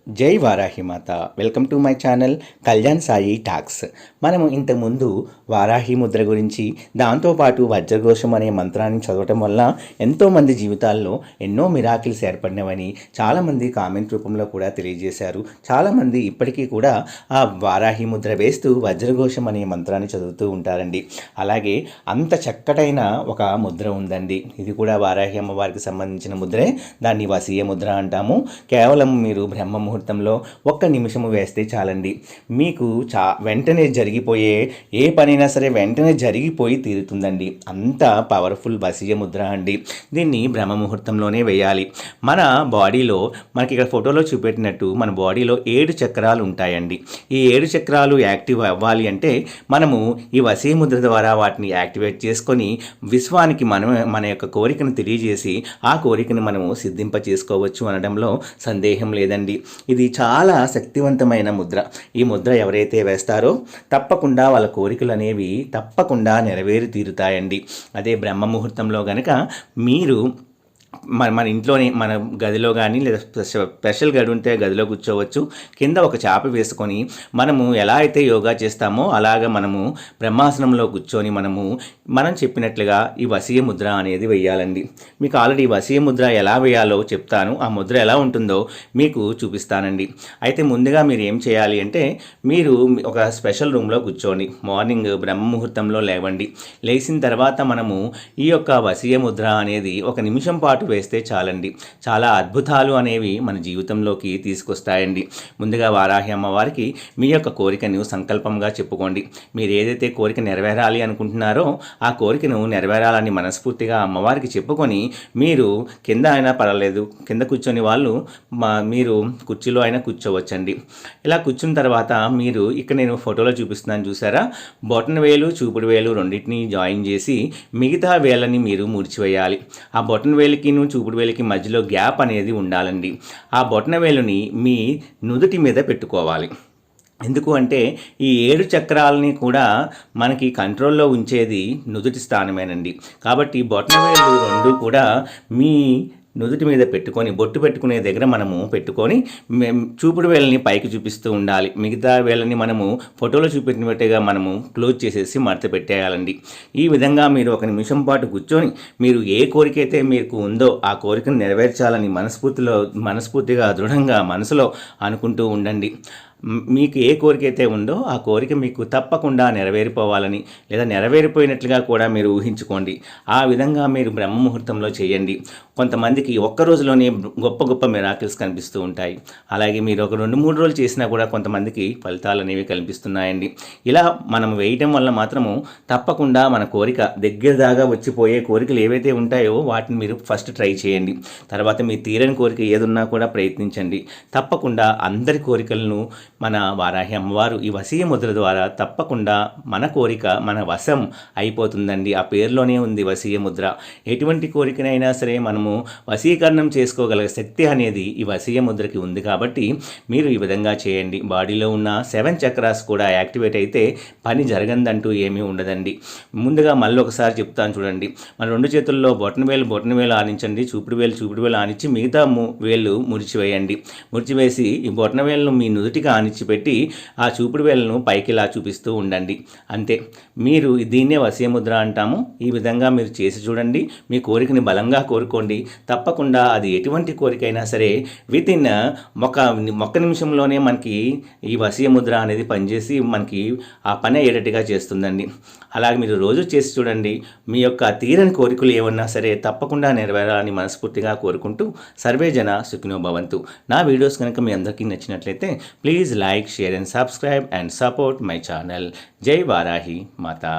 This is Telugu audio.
జై వారాహి మాత. Welcome to my channel Kalyan Sai talks. మనము ఇంతకుముందు వారాహి ముద్ర గురించి, దాంతోపాటు వజ్రఘోషం అనే మంత్రాన్ని చదవటం వల్ల ఎంతోమంది జీవితాల్లో ఎన్నో మిరాకిల్స్ ఏర్పడినవని చాలామంది కామెంట్ రూపంలో కూడా తెలియజేశారు. చాలామంది ఇప్పటికీ కూడా ఆ వారాహి ముద్ర వేస్తూ వజ్రఘోషం అనే మంత్రాన్ని చదువుతూ ఉంటారండి. అలాగే అంత చక్కటైన ఒక ముద్ర ఉందండి. ఇది కూడా వారాహి అమ్మవారికి సంబంధించిన ముద్రే. దాన్ని వసీయ ముద్ర అంటాము. కేవలం మీరు బ్రహ్మ ముహూర్తంలో ఒక్క నిమిషము వేస్తే చాలండి. మీకు వెంటనే జరిగిపోయే ఏ పనైనా సరే వెంటనే జరిగిపోయి తీరుతుందండి. అంత పవర్ఫుల్ వసీయ ముద్ర అండి. దీన్ని బ్రహ్మ ముహూర్తంలోనే వేయాలి. మన బాడీలో మనకి ఇక్కడ ఫోటోలో చూపెట్టినట్టు మన బాడీలో 7 చక్రాలు ఉంటాయండి. ఈ 7 చక్రాలు యాక్టివ్ అవ్వాలి అంటే మనము ఈ వసీయ ముద్ర ద్వారా వాటిని యాక్టివేట్ చేసుకొని విశ్వానికి మన యొక్క కోరికను తెలియజేసి ఆ కోరికను మనము సిద్ధింప చేసుకోవచ్చు అనడంలో సందేహం లేదండి. ఇది చాలా శక్తివంతమైన ముద్ర. ఈ ముద్ర ఎవరైతే వేస్తారో తప్పకుండా వాళ్ళ కోరికలు అనేవి తప్పకుండా నెరవేరి తీరుతాయండి. అదే బ్రహ్మ ముహూర్తంలో గనక మీరు మన ఇంట్లోనే మన గదిలో కానీ లేదా స్పెషల్ గది ఉంటే గదిలో కూర్చోవచ్చు. కింద ఒక చాప వేసుకొని మనము ఎలా అయితే యోగా చేస్తామో అలాగా మనము బ్రహ్మాసనంలో కూర్చొని మనం చెప్పినట్లుగా ఈ వసీయ ముద్ర అనేది వేయాలండి. మీకు ఆల్రెడీ వసీయ ముద్ర ఎలా వేయాలో చెప్తాను. ఆ ముద్ర ఎలా ఉంటుందో మీకు చూపిస్తానండి. అయితే ముందుగా మీరు ఏం చేయాలి అంటే మీరు ఒక స్పెషల్ రూమ్లో కూర్చోండి. మార్నింగ్ బ్రహ్మ ముహూర్తంలో లేవండి. లేచిన తర్వాత మనము ఈ యొక్క వసీయ ముద్ర అనేది 1 నిమిషం పాటు వేస్తే చాలండి. చాలా అద్భుతాలు అనేవి మన జీవితంలోకి తీసుకొస్తాయండి. ముందుగా వారాహి అమ్మవారికి మీ యొక్క కోరికను సంకల్పంగా చెప్పుకోండి. మీరు ఏదైతే కోరిక నెరవేరాలి అనుకుంటున్నారో ఆ కోరికను నెరవేరాలని మనస్ఫూర్తిగా అమ్మవారికి చెప్పుకొని మీరు కింద అయినా పర్వాలేదు, కింద కూర్చొని వాళ్ళు మీరు కుర్చీలో అయినా కూర్చోవచ్చండి. ఇలా కూర్చున్న తర్వాత మీరు ఇక్కడ నేను ఫోటోలో చూపిస్తున్నాను చూసారా, బొటన వేలు చూపుడు వేలు రెండింటిని జాయిన్ చేసి మిగతా వేళ్ళని మీరు ముడిచివేయాలి. ఆ బొటన వేలికి చూపుడు వేలికి మధ్యలో గ్యాప్ అనేది ఉండాలండి. ఆ బొటన వేలుని మీ నుదుటి మీద పెట్టుకోవాలి. ఎందుకు అంటే ఈ 7 చక్రాలని కూడా మనకి కంట్రోల్లో ఉంచేది నుదుటి స్థానమేనండి. కాబట్టి బొటన వేలు 2 కూడా మీ నుదుటి మీద పెట్టుకొని బొట్టు పెట్టుకునే దగ్గర మనము పెట్టుకొని చూపుడు వేళ్ళని పైకి చూపిస్తూ ఉండాలి. మిగతా వేళ్ళని మనము ఫోటోలో చూపెట్టినట్టుగా మనము క్లోజ్ చేసేసి మడత పెట్టేయాలండి. ఈ విధంగా మీరు 1 నిమిషం పాటు కూర్చొని మీరు ఏ కోరిక అయితే మీకు ఉందో ఆ కోరికను నెరవేర్చాలని మనస్ఫూర్తిగా దృఢంగా మనసులో అనుకుంటూ ఉండండి. మీకు ఏ కోరిక అయితే ఉందో ఆ కోరిక మీకు తప్పకుండా నెరవేరిపోవాలని లేదా నెరవేరిపోయినట్లుగా కూడా మీరు ఊహించుకోండి. ఆ విధంగా మీరు బ్రహ్మ ముహూర్తంలో చేయండి. కొంతమందికి ఒక్క రోజులోనే గొప్ప గొప్ప మిరాకిల్స్ కనిపిస్తూ ఉంటాయి. అలాగే మీరు ఒక 2-3 రోజులు చేసినా కూడా కొంతమందికి ఫలితాలు అనేవి కనిపిస్తున్నాయండి. ఇలా మనం వేయటం వల్ల మాత్రము తప్పకుండా మన కోరిక దగ్గర దాకా వచ్చిపోయే కోరికలు ఏవైతే ఉంటాయో వాటిని మీరు ఫస్ట్ ట్రై చేయండి. తర్వాత మీ తీరని కోరిక ఏదున్నా కూడా ప్రయత్నించండి. తప్పకుండా అందరి కోరికలను మన వారాహి అమ్మవారు ఈ వసీయ ముద్ర ద్వారా తప్పకుండా మన కోరిక మన వశం అయిపోతుందండి. ఆ పేరులోనే ఉంది వసీయ ముద్ర. ఎటువంటి కోరికనైనా సరే మనము వశీకరణం చేసుకోగల శక్తి అనేది ఈ వసీయ ముద్రకి ఉంది. కాబట్టి మీరు ఈ విధంగా చేయండి. బాడీలో ఉన్న 7 చక్రాస్ కూడా యాక్టివేట్ అయితే పని జరగదంటూ ఏమీ ఉండదండి. ముందుగా మళ్ళీ ఒకసారి చెప్తాను చూడండి. మన 2 చేతుల్లో బొటన వేలు ఆనించండి, చూపుడు వేలు ఆనించి మిగతా వేళ్ళు ముడిచివేయండి. ముడిచివేసి ఈ బొటన వేలను మీ నుదుటికి ఆనిచ్చిపెట్టి ఆ చూపుడు వేలను పైకి ఇలా చూపిస్తూ ఉండండి. అంతే. మీరు దీన్నే వసీయ ముద్ర అంటాము. ఈ విధంగా మీరు చేసి చూడండి. మీ కోరికని బలంగా కోరుకోండి. తప్పకుండా అది ఎటువంటి కోరికైనా సరే వితిన్ ఒక్క నిమిషంలోనే మనకి ఈ వసీయ ముద్ర అనేది పనిచేసి మనకి ఆ పని అయ్యేటట్టుగా చేస్తుందండి. అలాగే మీరు రోజు చేసి చూడండి. మీ యొక్క తీరని కోరికలు ఏమన్నా సరే తప్పకుండా నెరవేరాలని మనస్ఫూర్తిగా కోరుకుంటూ సర్వే జన సుఖినో భవంతు. నా వీడియోస్ కనుక మీ అందరికీ నచ్చినట్లయితే please like, share and subscribe and support my channel. Jai Varahi Mata.